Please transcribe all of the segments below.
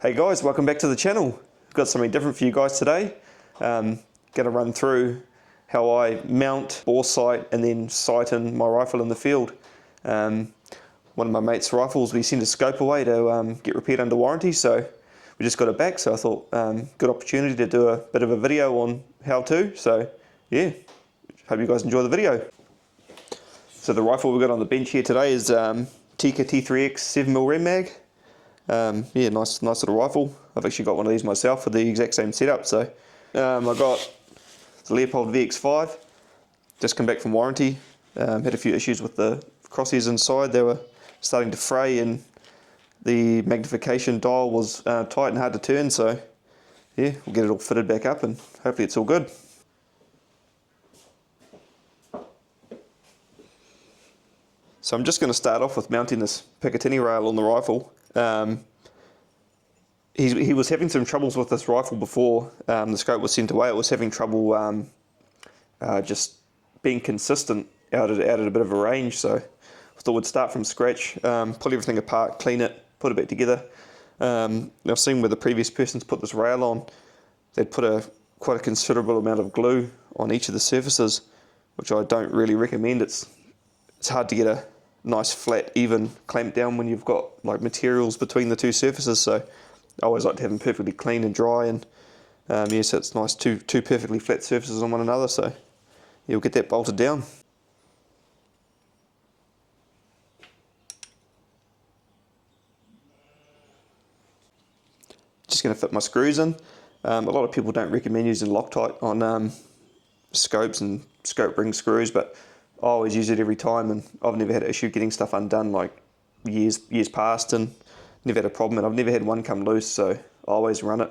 Hey guys, welcome back to the channel. I've got something different for you guys today. Going to run through how I mount, bore sight and then sight in my rifle in the field. One of my mate's rifles, we sent a scope away to get repaired under warranty, so we just got it back, so I thought good opportunity to do a bit of a video on how to. So yeah, hope you guys enjoy the video. So the rifle we've got on the bench here today is Tikka T3X 7mm Rem Mag. Yeah, nice little rifle. I've actually got one of these myself for the exact same setup. So I got the Leupold VX5, just come back from warranty. Had a few issues with the crosshairs inside. They were starting to fray and the magnification dial was tight and hard to turn. So yeah, we'll get it all fitted back up and hopefully it's all good. So I'm just going to start off with mounting this Picatinny rail on the rifle. He was having some troubles with this rifle before the scope was sent away. It was having trouble just being consistent out at a bit of a range. So I thought we'd start from scratch, pull everything apart, clean it, put it back together. I've seen where the previous person's put this rail on, they'd put quite a considerable amount of glue on each of the surfaces, which I don't really recommend. It's hard to get a nice flat even clamp down when you've got like materials between the two surfaces, so I always like to have them perfectly clean and dry, and yeah, so it's nice, two perfectly flat surfaces on one another, so you'll get that bolted down. Just going to fit my screws in. A lot of people don't recommend using Loctite on scopes and scope ring screws, but I always use it every time, and I've never had an issue getting stuff undone like years past, and never had a problem, and I've never had one come loose, so I always run it.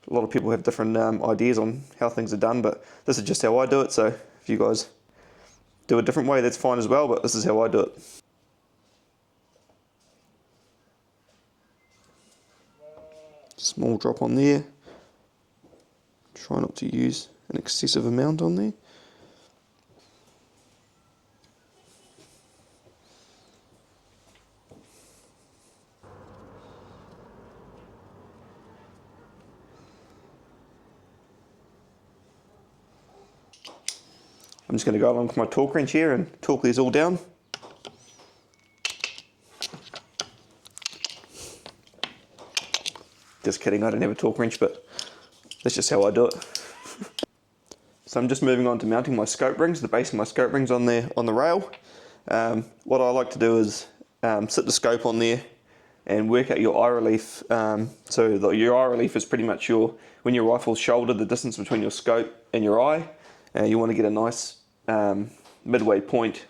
A lot of people have different ideas on how things are done, but this is just how I do it, so if you guys do a different way, that's fine as well, but this is how I do it. Small drop on there. Try not to use an excessive amount on there. I'm just going to go along with my torque wrench here and torque these all down. Just kidding, I don't have a torque wrench, but that's just how I do it. So I'm just moving on to mounting my scope rings, the base of my scope rings on the rail. What I like to do is sit the scope on there and work out your eye relief. So your eye relief is pretty much when your rifle's shoulder, the distance between your scope and your eye. You want to get a nice midway point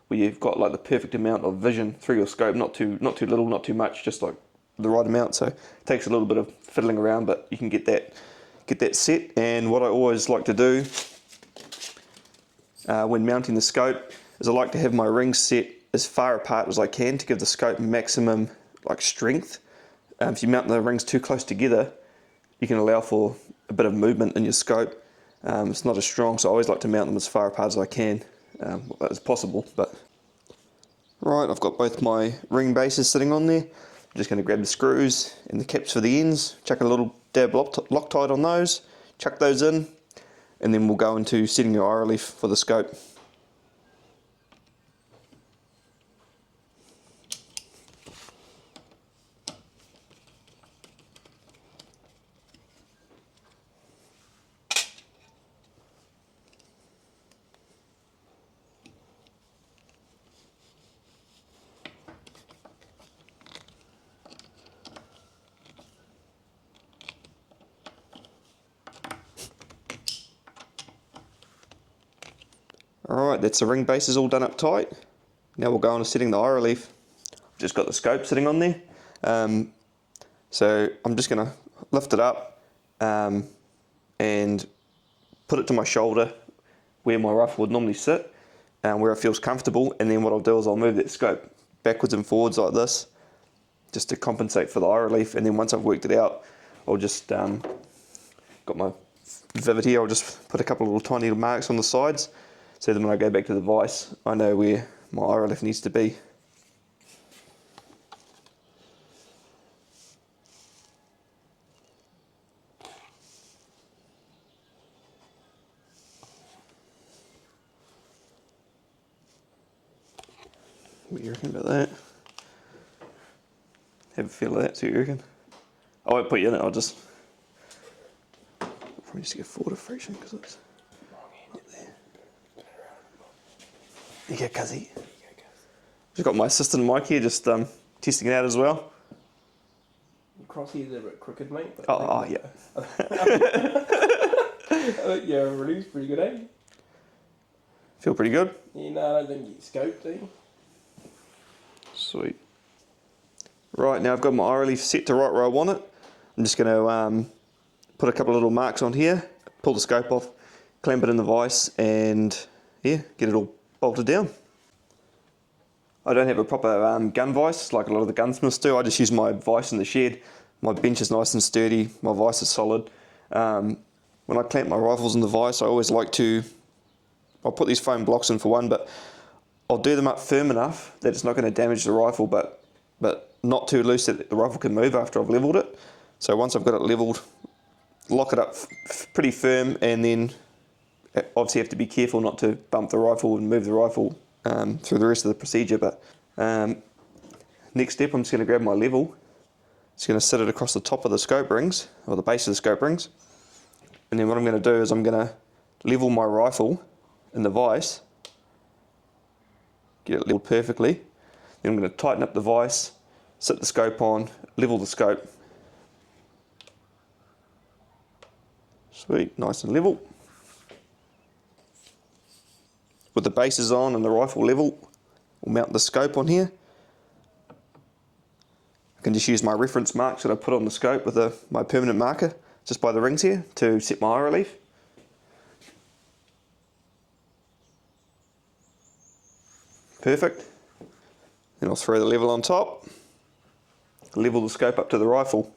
where you've got like the perfect amount of vision through your scope, not too little, not too much, just like the right amount. So it takes a little bit of fiddling around, but you can get that set. And what I always like to do when mounting the scope is I like to have my rings set as far apart as I can to give the scope maximum like strength. If you mount the rings too close together, you can allow for a bit of movement in your scope. It's not as strong, so I always like to mount them as far apart as I can, as possible. But right, I've got both my ring bases sitting on there. I'm just going to grab the screws and the caps for the ends, chuck a little dab Loctite on those, chuck those in, and then we'll go into setting your eye relief for the scope. Alright, that's the ring bases all done up tight. Now we'll go on to setting the eye relief. I've just got the scope sitting on there. So I'm just going to lift it up and put it to my shoulder where my rifle would normally sit, where it feels comfortable, and then what I'll do is I'll move that scope backwards and forwards like this just to compensate for the eye relief, and then once I've worked it out, I'll just got my Vivid here, I'll just put a couple of little tiny little marks on the sides so that when I go back to the vise I know where my eye relief needs to be. What do you reckon about that? Have a feel of that, see what you reckon? I won't put you in it, I'll just probably just get forward of friction because it's not there. You go, cuzzy. Just got my assistant Mike here, just testing it out as well. Crosshairs are a bit crooked, mate. But Oh, yeah. Yeah, release pretty good, eh? Feel pretty good? Yeah, no, I don't think you get scoped, eh? Sweet. Right, now I've got my eye relief set to right where I want it. I'm just going to put a couple of little marks on here, pull the scope off, clamp it in the vise, and yeah, get it all bolted down. I don't have a proper gun vise like a lot of the gunsmiths do. I just use my vise in the shed. My bench is nice and sturdy, my vise is solid. When I clamp my rifles in the vise, I always like to, I'll put these foam blocks in for one, but I'll do them up firm enough that it's not going to damage the rifle, but not too loose that the rifle can move after I've levelled it. So once I've got it levelled, lock it up pretty firm, and then obviously have to be careful not to bump the rifle and move the rifle through the rest of the procedure. But next step, I'm just going to grab my level. Just going to sit it across the top of the scope rings, or the base of the scope rings. And then what I'm going to do is I'm going to level my rifle in the vise, get it leveled perfectly. Then I'm going to tighten up the vise, sit the scope on, level the scope. Sweet, nice and level. With the bases on and the rifle level, we'll mount the scope on here. I can just use my reference marks that I put on the scope with my permanent marker just by the rings here to set my eye relief. Perfect. Then I'll throw the level on top, level the scope up to the rifle.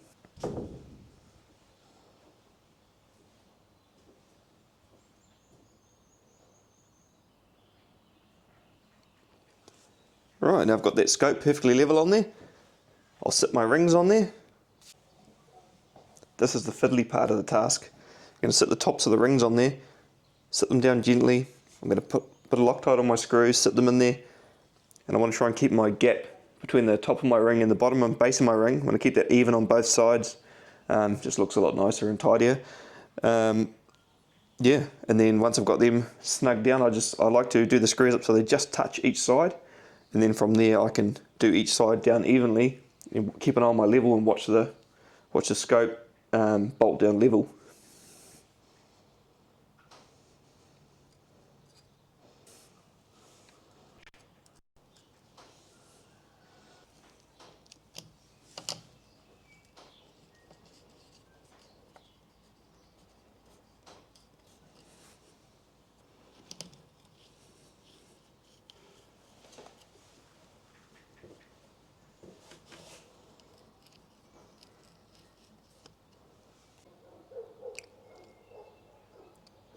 Right, now I've got that scope perfectly level on there. I'll sit my rings on there. This is the fiddly part of the task. I'm going to sit the tops of the rings on there, sit them down gently. I'm going to put a Loctite on my screws, sit them in there, and I want to try and keep my gap between the top of my ring and the bottom and base of my ring. I want to keep that even on both sides. Just looks a lot nicer and tidier. Yeah, and then once I've got them snugged down, I like to do the screws up so they just touch each side, and then from there I can do each side down evenly and keep an eye on my level and watch the scope bolt down level.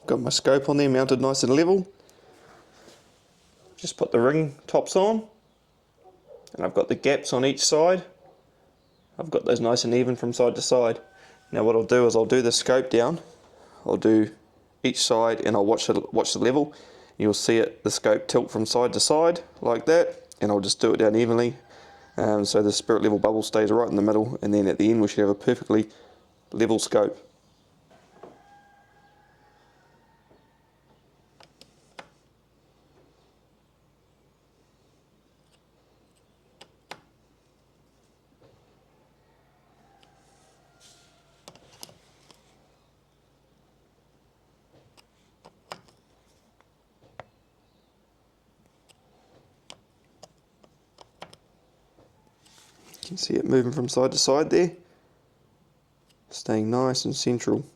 Got my scope on there mounted nice and level. Just put the ring tops on, and I've got the gaps on each side. I've got those nice and even from side to side. Now what I'll do is I'll do the scope down. I'll do each side and I'll watch the level. You'll see the scope tilt from side to side like that, and I'll just do it down evenly so the spirit level bubble stays right in the middle, and then at the end we should have a perfectly level scope. You can see it moving from side to side there, staying nice and central.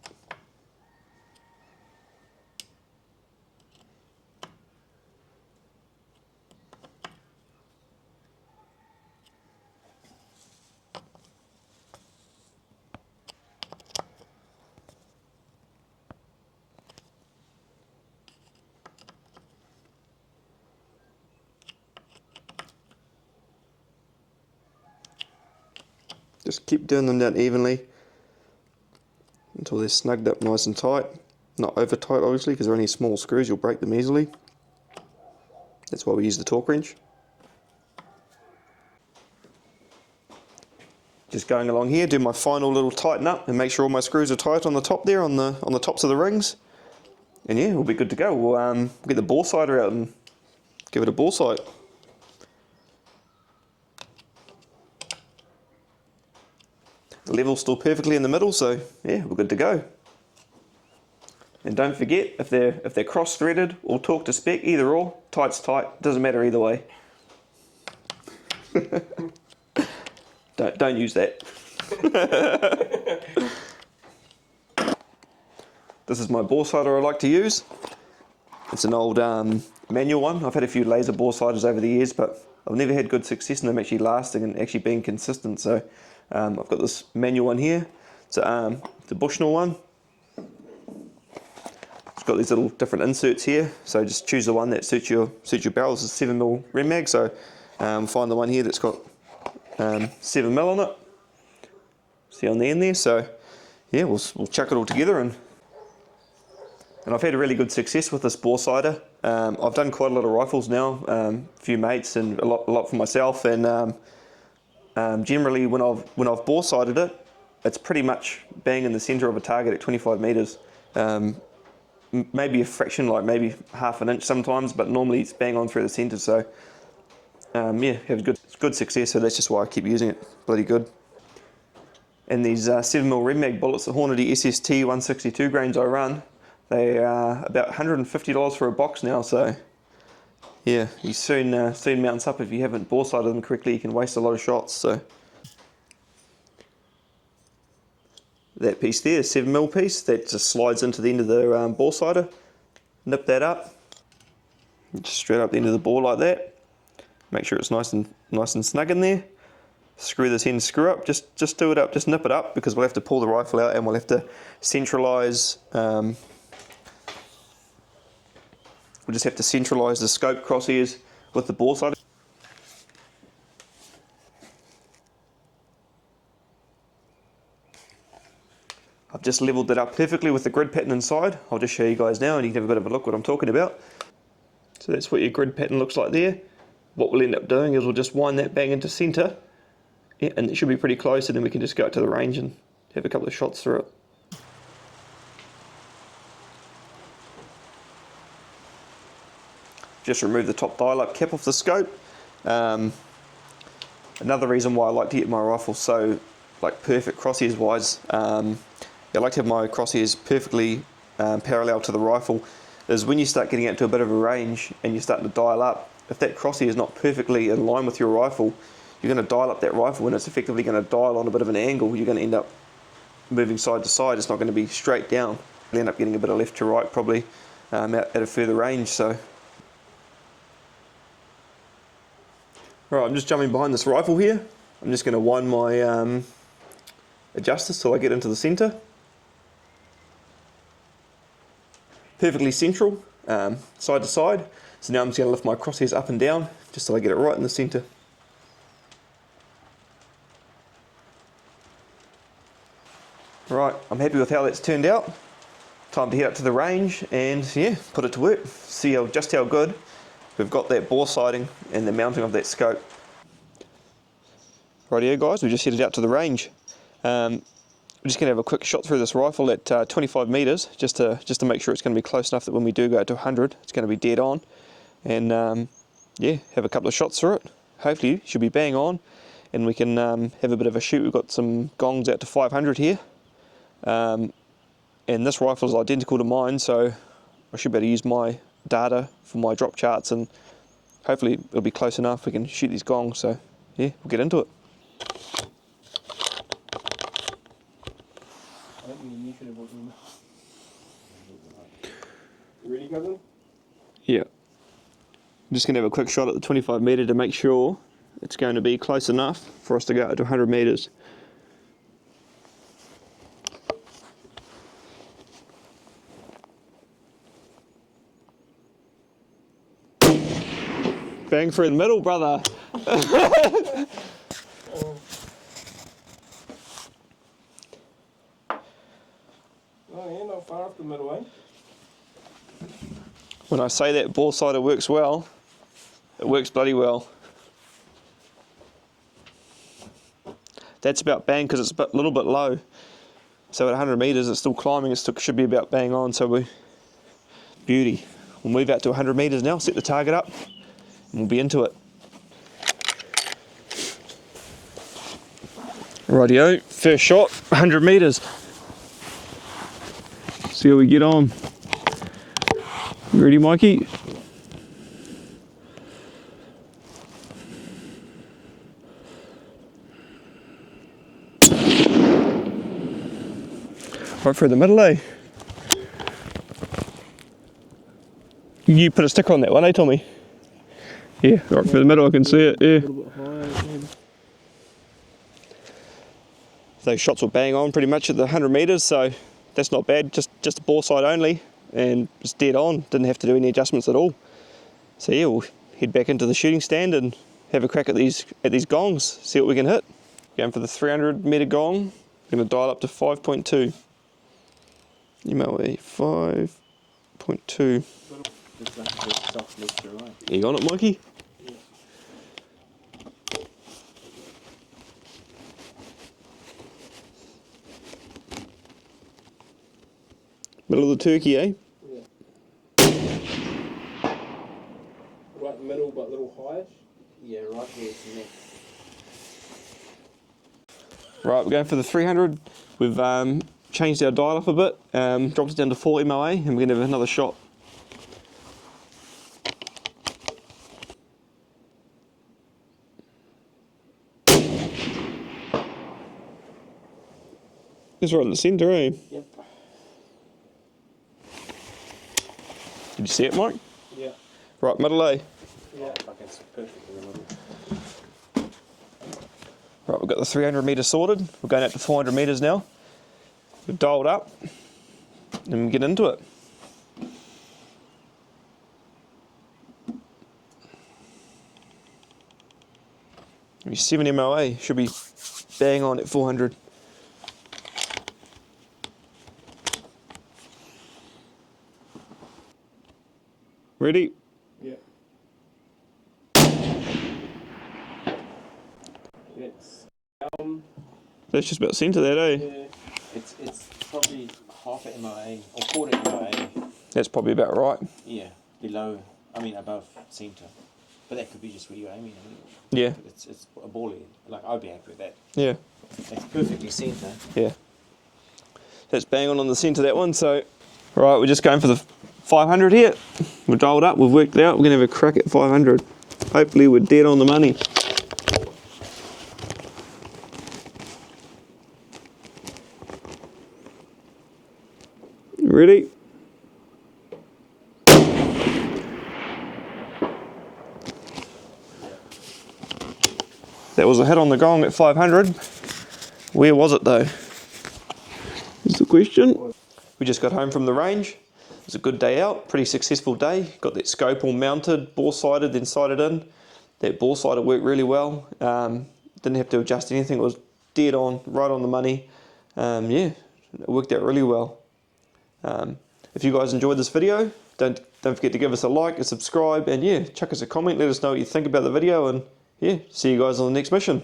Just keep doing them down evenly until they're snugged up nice and tight. Not over tight obviously, because they're only small screws, you'll break them easily. That's why we use the torque wrench. just going along here, do my final little tighten up and make sure all my screws are tight on the top there, on the tops of the rings. And yeah, we'll be good to go. We'll get the bore sider out and give it a bore sight. The level's still perfectly in the middle, so yeah, we're good to go. And don't forget, if they're cross-threaded or torque to spec, either or, tight's tight, doesn't matter either way. Don't use that. This is my bore sider I like to use. It's an old manual one. I've had a few laser bore siders over the years, but I've never had good success in them actually lasting and actually being consistent. So I've got this manual one here. It's the Bushnell one. It's got these little different inserts here. So just choose the one that suits your barrels. It's a 7mm Rem mag. So find the one here that's got 7mm on it. See on the end there. So yeah, we'll chuck it all together, and I've had a really good success with this bore sider. I've done quite a lot of rifles now, a few mates and a lot for myself, and generally when I've bore sighted it, it's pretty much bang in the centre of a target at 25 metres. Maybe a fraction, like maybe half an inch sometimes, but normally it's bang on through the centre. So yeah, have good success. So that's just why I keep using it. Bloody good. And these 7mm Rem mag bullets, the Hornady SST 162 grains I run, they are about $150 for a box now. So yeah, you soon mounts up. If you haven't bore sighted them correctly, you can waste a lot of shots. So that piece there, 7mm piece, that just slides into the end of the bore sider. Nip that up, just straight up the end of the bore like that. Make sure it's nice and snug in there. Screw this end screw up, just do it up, just nip it up, because we'll have to pull the rifle out and we'll have to centralise. We'll just have to centralise the scope crosshairs with the bore sider. I've just levelled it up perfectly with the grid pattern inside. I'll just show you guys now and you can have a bit of a look what I'm talking about. So that's what your grid pattern looks like there. What we'll end up doing is we'll just wind that bang into centre. Yeah, and it should be pretty close, and then we can just go out to the range and have a couple of shots through it. Just remove the top dial-up cap off the scope. Another reason why I like to get my rifle so perfect crosshairs wise, I like to have my crosshairs perfectly parallel to the rifle, is when you start getting out to a bit of a range and you're starting to dial up, if that crosshair is not perfectly in line with your rifle, you're going to dial up that rifle and it's effectively going to dial on a bit of an angle. You're going to end up moving side to side. It's not going to be straight down. You'll end up getting a bit of left to right probably out at a further range. So, right, I'm just jumping behind this rifle here. I'm just going to wind my adjusters till I get into the centre. Perfectly central, side to side. So now I'm just going to lift my crosshairs up and down just till I get it right in the centre. Right, I'm happy with how that's turned out. Time to head up to the range and yeah, put it to work. See just how good we've got that bore sighting and the mounting of that scope. Rightio guys, we just headed out to the range. We're just going to have a quick shot through this rifle at 25 metres just to make sure it's going to be close enough that when we do go to 100 it's going to be dead on. And yeah, have a couple of shots through it. Hopefully it should be bang on and we can have a bit of a shoot. We've got some gongs out to 500 here. And this rifle is identical to mine, so I should be able to use my data for my drop charts and hopefully it'll be close enough we can shoot these gongs. So yeah, we'll get into it. Ready, cousin? Yeah. I'm just going to have a quick shot at the 25 metre to make sure it's going to be close enough for us to go out to 100 metres. Bang through the middle, brother. Oh yeah, not far off the middle, eh? When I say that bore sighter works well, it works bloody well. That's about bang because it's a little bit low. So at 100 metres it's still climbing, it still should be about bang on, so beauty. We'll move out to 100 metres now, set the target up, and we'll be into it. Rightio, first shot, 100 metres. See how we get on. You ready, Mikey? Right through the middle, eh? You put a sticker on that one, eh, Tommy? Yeah, right through the middle, I can see it, yeah. A little bit higher, maybe. Those shots were bang on pretty much at the 100 metres, so that's not bad, just a bore side only, and it's dead on, didn't have to do any adjustments at all. So yeah, we'll head back into the shooting stand and have a crack at these gongs, see what we can hit. Going for the 300 metre gong, I'm going to dial up to 5.2. MOE 5.2. It's like a bit soft left to right. You on it, Mikey? Yeah. Middle of the turkey, eh? Yeah. Right in the middle, but a little higher. Yeah, right here it's neck. Right, we're going for the 300. We've changed our dial up a bit, dropped it down to 4 MOA, and we're going to have another shot. It's right in the centre, eh? Yep. Did you see it, Mike? Yeah. Right, middle, eh? Yeah. Like it's perfect in the middle. Right, we've got the 300 metres sorted. We're going up to 400 metres now. We've dialed up, and we get into it. Maybe 7 MOA, should be bang on at 400. Ready? Yeah. It's That's just about centre that, eh? yeah. It's probably half a MOA or quarter MOA. That's probably about right. Yeah, below. I mean above centre. But that could be just where you're aiming. I mean, Yeah, it's a bally. Like I'd be happy with that. yeah, It's perfectly centre. yeah. That's bang on the centre, that one. So, right, we're just going for the 500 here. We're dialed up, we've worked it out. We're going to have a crack at 500. Hopefully we're dead on the money. Ready? That was a hit on the gong at 500. Where was it though? Is the question. We just got home from the range. It was a good day out, pretty successful day. Got that scope all mounted, bore sighted, then sighted in. That bore sighted worked really well. Didn't have to adjust anything. It was dead on, right on the money. Yeah, it worked out really well. If you guys enjoyed this video, don't forget to give us a like, a subscribe, and yeah, chuck us a comment. Let us know what you think about the video, and yeah, see you guys on the next mission.